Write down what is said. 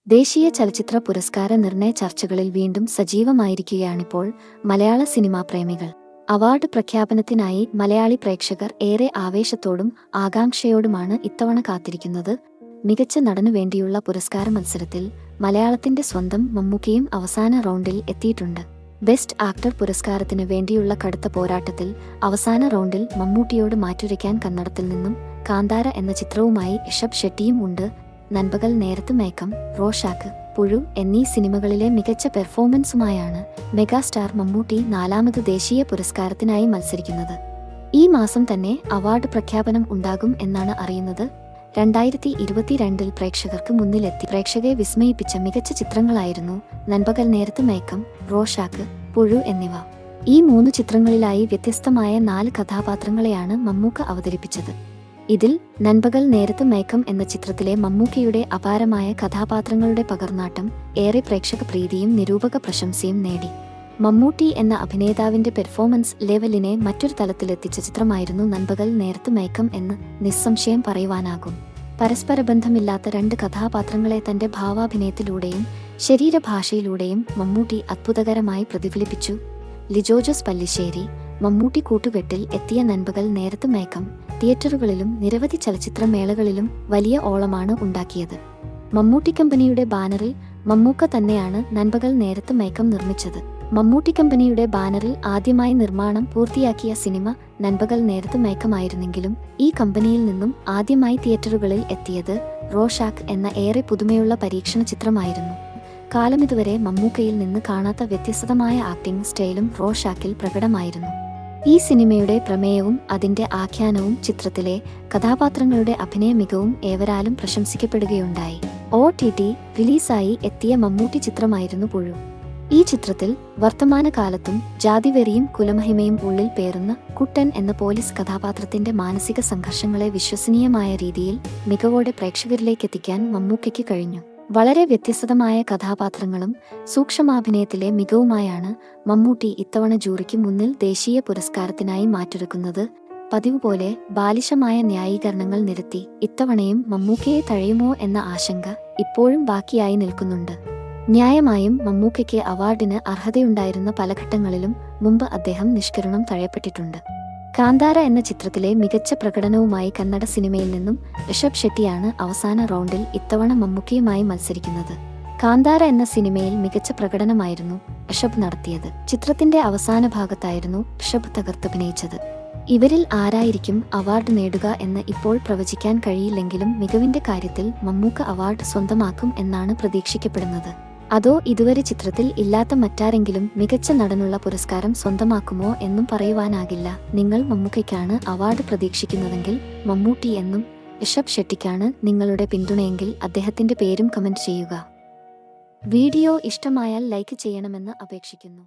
ദേശീയ ചലച്ചിത്ര പുരസ്കാര നിർണയ ചർച്ചകളിൽ വീണ്ടും സജീവമായിരിക്കുകയാണിപ്പോൾ മലയാള സിനിമാ പ്രേമികൾ. അവാർഡ് പ്രഖ്യാപനത്തിനായി മലയാളി പ്രേക്ഷകർ ഏറെ ആവേശത്തോടും ആകാംക്ഷയോടുമാണ് ഇത്തവണ കാത്തിരിക്കുന്നത്. മികച്ച നടനു വേണ്ടിയുള്ള പുരസ്കാര മത്സരത്തിൽ മലയാളത്തിന്റെ സ്വന്തം മമ്മൂക്കയും അവസാന റൗണ്ടിൽ എത്തിയിട്ടുണ്ട്. ബെസ്റ്റ് ആക്ടർ പുരസ്കാരത്തിന് വേണ്ടിയുള്ള കടുത്ത പോരാട്ടത്തിൽ അവസാന റൗണ്ടിൽ മമ്മൂട്ടിയോട് മാറ്റുരയ്ക്കാൻ കന്നഡത്തിൽ നിന്നും കാന്താര എന്ന ചിത്രവുമായി ഋഷഭ് ഷെട്ടിയും ഉണ്ട്. നൻപകൽ നേരത്ത് മയക്കം, റോഷാക്ക്, പുഴു എന്നീ സിനിമകളിലെ മികച്ച പെർഫോമൻസുമായാണ് മെഗാസ്റ്റാർ മമ്മൂട്ടി 4ാമത് ദേശീയ പുരസ്കാരത്തിനായി മത്സരിക്കുന്നത്. ഈ മാസം തന്നെ അവാർഡ് പ്രഖ്യാപനം ഉണ്ടാകും എന്നാണ് അറിയുന്നത്. 2022 പ്രേക്ഷകർക്ക് മുന്നിലെത്തി പ്രേക്ഷകരെ വിസ്മയിപ്പിച്ച മികച്ച ചിത്രങ്ങളായിരുന്നു നൻപകൽ നേരത്ത് മയക്കം, റോഷാക്ക്, പുഴു എന്നിവ. ഈ 3 ചിത്രങ്ങളിലായി വ്യത്യസ്തമായ 4 കഥാപാത്രങ്ങളെയാണ് മമ്മൂക്ക അവതരിപ്പിച്ചത്. ഇതിൽ നൻപകൽ നേരത്ത് മയക്കം എന്ന ചിത്രത്തിലെ മമ്മൂക്കയുടെ അപാരമായ കഥാപാത്രങ്ങളുടെ പകർന്നാട്ടം ഏറെ പ്രേക്ഷക പ്രീതിയും നിരൂപക പ്രശംസയും നേടി. മമ്മൂട്ടി എന്ന അഭിനേതാവിന്റെ പെർഫോമൻസ് ലെവലിനെ മറ്റൊരു തലത്തിലെത്തിച്ച ചിത്രമായിരുന്നു നൻപകൽ നേരത്ത് മയക്കം എന്ന് നിസ്സംശയം പറയുവാനാകും. പരസ്പരബന്ധമില്ലാത്ത 2 കഥാപാത്രങ്ങളെ തന്റെ ഭാവാഭിനയത്തിലൂടെയും ശരീരഭാഷയിലൂടെയും മമ്മൂട്ടി അത്ഭുതകരമായി പ്രതിഫലിപ്പിച്ചു. ലിജോജസ് പല്ലിശ്ശേരി, മമ്മൂട്ടി കൂട്ടുകെട്ടിൽ എത്തിയ നൻപകൽ നേരത്ത് മയക്കം തിയേറ്ററുകളിലും നിരവധി ചലച്ചിത്രമേളകളിലും വലിയ ഓളമാണ് ഉണ്ടാക്കിയത്. മമ്മൂട്ടി കമ്പനിയുടെ ബാനറിൽ മമ്മൂക്ക തന്നെയാണ് നൻപകൽ നേരത്ത് മയക്കം നിർമ്മിച്ചത്. മമ്മൂട്ടി കമ്പനിയുടെ ബാനറിൽ ആദ്യമായി നിർമ്മാണം പൂർത്തിയാക്കിയ സിനിമ നൻപകൽ നേരത്ത് മയക്കമായിരുന്നെങ്കിലും ഈ കമ്പനിയിൽ നിന്നും ആദ്യമായി തിയേറ്ററുകളിൽ എത്തിയത് റോഷാക്ക് എന്ന ഏറെ പുതുമയുള്ള പരീക്ഷണ ചിത്രമായിരുന്നു. കാലമിതുവരെ മമ്മൂക്കയിൽ നിന്ന് കാണാത്ത വ്യത്യസ്തമായ ആക്ടിംഗ് സ്റ്റൈലും റോഷാക്കിൽ പ്രകടമായിരുന്നു. ഈ സിനിമയുടെ പ്രമേയവും അതിന്റെ ആഖ്യാനവും ചിത്രത്തിലെ കഥാപാത്രങ്ങളുടെ അഭിനയ മികവും ഏവരാലും പ്രശംസിക്കപ്പെടുകയുണ്ടായി. OTT റിലീസായി എത്തിയ മമ്മൂട്ടി ചിത്രമായിരുന്നു പുഴു. ഈ ചിത്രത്തിൽ വർത്തമാനകാലത്തും ജാതിവെറിയും കുലമഹിമയും ഉള്ളിൽ പേറുന്ന കുട്ടൻ എന്ന പോലീസ് കഥാപാത്രത്തിന്റെ മാനസിക സംഘർഷങ്ങളെ വിശ്വസനീയമായ രീതിയിൽ മികവോടെ പ്രേക്ഷകരിലേക്കെത്തിക്കാൻ മമ്മൂക്കയ്ക്ക് കഴിഞ്ഞു. വളരെ വ്യത്യസ്തമായ കഥാപാത്രങ്ങളും സൂക്ഷ്മാഭിനയത്തിലെ മികവുമായാണ് മമ്മൂട്ടി ഇത്തവണ ജൂറിക്ക് മുന്നിൽ ദേശീയ പുരസ്കാരത്തിനായി മാറ്റൊരുക്കുന്നത്. പതിവ് പോലെ ബാലിശമായ ന്യായീകരണങ്ങൾ നിരത്തി ഇത്തവണയും മമ്മൂക്കയെ തഴയുമോ എന്ന ആശങ്ക ഇപ്പോഴും ബാക്കിയായി നിൽക്കുന്നുണ്ട്. ന്യായമായും മമ്മൂക്കയ്ക്ക് അവാർഡിന് അർഹതയുണ്ടായിരുന്ന പല ഘട്ടങ്ങളിലും മുമ്പ് അദ്ദേഹം നിഷ്കരുണം തഴയപ്പെട്ടിട്ടുണ്ട്. കാന്താര എന്ന ചിത്രത്തിലെ മികച്ച പ്രകടനവുമായി കന്നഡ സിനിമയിൽ നിന്നും ഋഷഭ് ഷെട്ടിയാണ് അവസാന റൗണ്ടിൽ ഇത്തവണ മമ്മൂക്കയുമായി മത്സരിക്കുന്നത്. കാന്താര എന്ന സിനിമയിൽ മികച്ച പ്രകടനമായിരുന്നു ഋഷഭ് നടത്തിയത്. ചിത്രത്തിന്റെ അവസാന ഭാഗത്തായിരുന്നു ഋഷഭ് തകർത്തഭിനയിച്ചത്. ഇവരിൽ ആരായിരിക്കും അവാർഡ് നേടുക എന്ന് ഇപ്പോൾ പ്രവചിക്കാൻ കഴിയില്ലെങ്കിലും മികവിന്റെ കാര്യത്തിൽ മമ്മൂക്ക അവാർഡ് സ്വന്തമാക്കും എന്നാണ് പ്രതീക്ഷിക്കപ്പെടുന്നത്. അതോ ഇതുവരെ ചിത്രത്തിൽ ഇല്ലാത്ത മറ്റാരെങ്കിലും മികച്ച നടനുള്ള പുരസ്കാരം സ്വന്തമാക്കുമോ എന്നും പറയുവാനാകില്ല. നിങ്ങൾ മമ്മൂക്കയ്ക്കാണ് അവാർഡ് പ്രതീക്ഷിക്കുന്നതെങ്കിൽ മമ്മൂട്ടി എന്നും ഋഷഭ് ഷെട്ടിക്കാണ് നിങ്ങളുടെ പിന്തുണയെങ്കിൽ അദ്ദേഹത്തിന്റെ പേരും കമന്റ് ചെയ്യുക. വീഡിയോ ഇഷ്ടമായാൽ ലൈക്ക് ചെയ്യണമെന്ന് അപേക്ഷിക്കുന്നു.